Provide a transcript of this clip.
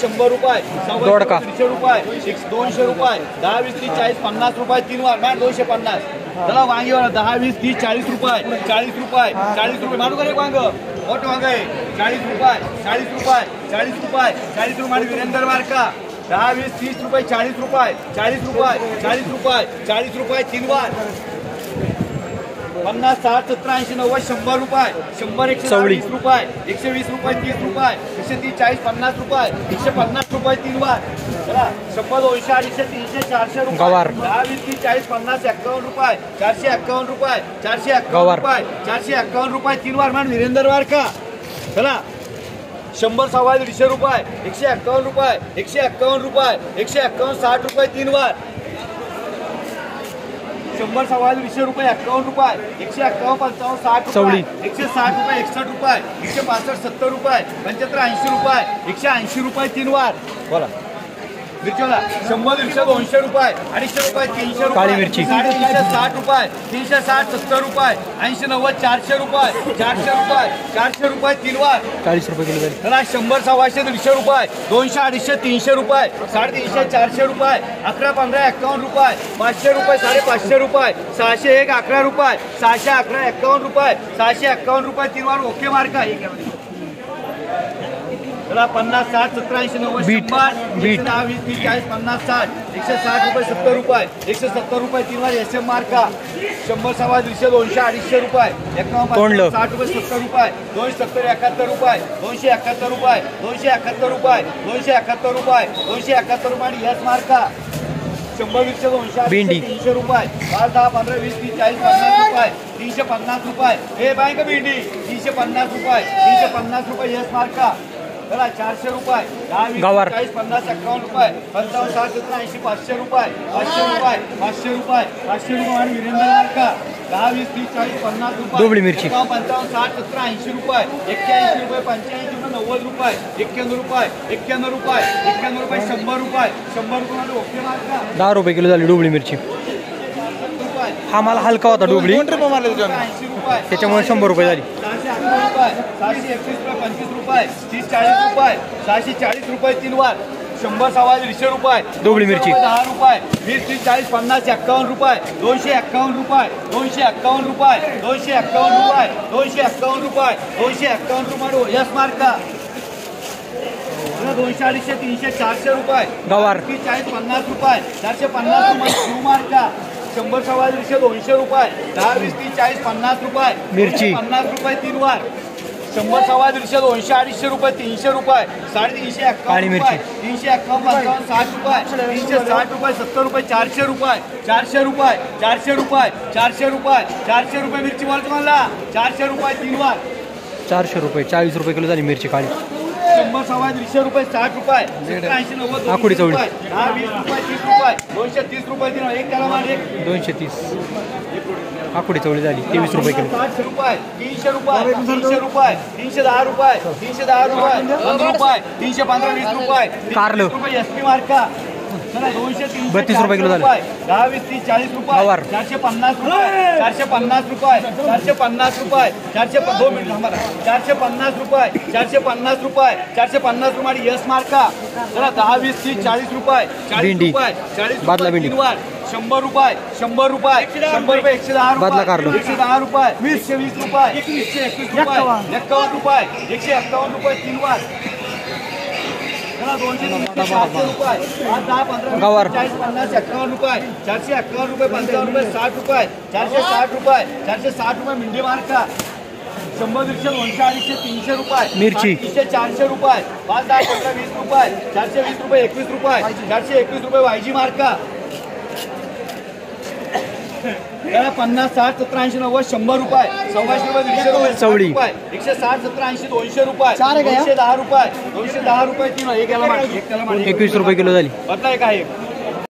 100 रुपये, 150 रुपये, 200 रुपये, 10, 20, 30, 40, 50 रुपये 3 वार मॅम 250. चला वांगीवाला 10, 20, 30, 40 रुपये, 40 रुपये, 40 रुपये मारू का रे वांग? मोठं वांग आहे 40 रुपये, 40 रुपये, 40 रुपये, 40 रुपये मारू वीरेंद्र वारका. 10, 20, 30 रुपये, 40 रुपये, 40 रुपये, 40 रुपये, 40 रुपये 3 वार. 50, 60, 70, 80, 90, 100 रुपये, 100, 120 रुपये, 120 रुपये 30 रुपये, 130, 40, 50 रुपये, 150 रुपये 3 वार. चला 100, 200, 250, 300, 400 रुपये, 10, 20, 30, 40, 50, 51 रुपये, 451 रुपये, 451 रुपये, 451 रुपये 3 वार मॅम वीरेंद्र वारका. चला 100, 150 रुपये, 151 रुपये, 151 रुपये, 151, 60 रुपये 3 वार. 100, 150 रुपये, 51 रुपये, 151, 55, 60 रुपये, 160 रुपये, 61 रुपये, 165, 70 रुपये, 75, 80 रुपये, 180 रुपये 3 वार. बोला मिरचीला 100, 200, 200 रुपये, 250 रुपये, 300 रुपये, 360 रुपये, 360, 70 रुपये, 80, 90, 400 रुपये, 400 रुपये, 400 रुपये 3 वार. 40 रुपये किलो झाली. चला 100, 150, 150 रुपये, 200, 250, 300 रुपये, 350, 400 रुपये, 11, 15, 51 रुपये, 500 रुपये, 550 रुपये, 601, 11 रुपये, 611, 51 रुपये, 651 रुपये 3 वार. ओके मार्का. चला 50, 60, 70, 80, 90, 100, 10, 20, 30, 40, 50, 60, 160 रुपये, 70 रुपये, 170 रुपये 3 वार. SM मार्का. 100, 150, 200, 250 रुपये, 51, 60 रुपये, 70 रुपये, 270, 71 रुपये, 271 रुपये, 271 रुपये, 271 रुपये, 271 रुपये आणि यस मार्का. 100, 200, 200, 300 रुपये, 5, 10, 15, 20, 30, 40, 50 रुपये, 350 रुपये. हे बाय का भेंडी 350 रुपये, 350 रुपये यस मार्का. चला 400 रुपये, 10, 20, 40, 50, 51 रुपये, 55, 60, 70, 80, 500 रुपये, 500 रुपये, 500 रुपये, 500 रुपये आणि वीरेंद्र मार्का. 10, 20, 30, 40, 50 रुपये, डोबळी मिरची 55, 60, 70, 80 रुपये, 81 रुपये, 85 रुपये, 90 रुपये, 91 रुपये, 91 रुपये, 91 रुपये, 100 रुपये, 100 रुपये आणि ओके मार्का. 10 रुपये किलो झाली डोबळी मिरची. हा मला हलका होता डोबळी, 80 रुपये, त्याच्यामुळे 100 रुपये झाली. 611 रुपये, 631 रुपये, 25 रुपये, 30, 40 रुपये, 640 रुपये 3 वार. 100, 150 रुपये, डोबळी मिरची 10 रुपये, 20, 30, 40, 50, 51 रुपये, 251 रुपये, 251 रुपये, 251 रुपये, 251 रुपये, 251 रुपये यस मार्का. 200, 250, 300, 400 रुपये, गवार 40, 50 रुपये, 450 रुपये शिव मार्का. 100, 150, 200 रुपये, 10, 20, 30, 40, 50 रुपये, मिरची 50 रुपये 3 वार. 100, 150, 200, 250 रुपये, 300 रुपये, 351 काळी मिरची 351, 55, 60 रुपये, 360 रुपये, 70 रुपये, 400 रुपये, 400 रुपये, 400 रुपये, 400 रुपये, 400 रुपये मिरची बोलतो मला. 400 रुपये 3 वार. 400 रुपये, 40 रुपये किलो झाली मिरची काळी. 100, 150 रुपये, 60 रुपये, 80, 90, आकुडी चवळी 10, 20 रुपये, 30 रुपये, 230 रुपये 3 एक त्याला मार एक 230. आकुडी चवळी झाली 23 रुपये किलो. 60 रुपये, 300 रुपये, 300 रुपये, 310 रुपये, 310 रुपये, 100 रुपये, 315, 20 रुपये, कारलं रुपये SP मार्का. चला 200, 32 रुपये किलो झाले. 10, 20, 30, 40 रुपये, गवार 450 रुपये, 450 रुपये, 450 रुपये, 2 मिनिट थांबा. 450 रुपये, 450 रुपये, 450 रुपये आणि यस मार्का. चला 10, 20, 30, 40 रुपये, 40 भेंडी रुपये, 40 बादला रुपये भेंडी 3 वार. 100 रुपये, 100 रुपये, 100 रुपये, 110 बादला रुपये, कारलं 110 रुपये, 120 रुपये, 121 रुपये, 51 रुपये, 151 रुपये 3 वार. 200, 400 रुपये, 10, 15, गवार 40, 50, 51 रुपये, 451 रुपये, 55 रुपये, 60 रुपये, 460 रुपये, 460 रुपये मिंडी मार्का. 100, 200, 250, 300 रुपये, मिरची 300, 400 रुपये, 5, 10, 15, 20 रुपये, 420 रुपये, 21 रुपये, 421 रुपये YG मार्का. 50, 60, 70, 80, 90, 100 रुपये, 100 रुपये, 150 रुपये, चवळी 160, 70, 80, 200 रुपये, 210 रुपये, 210 रुपये 3 एक याला मार, एक त्याला मार 21 रुपये किलो झाली. बदला एक आहे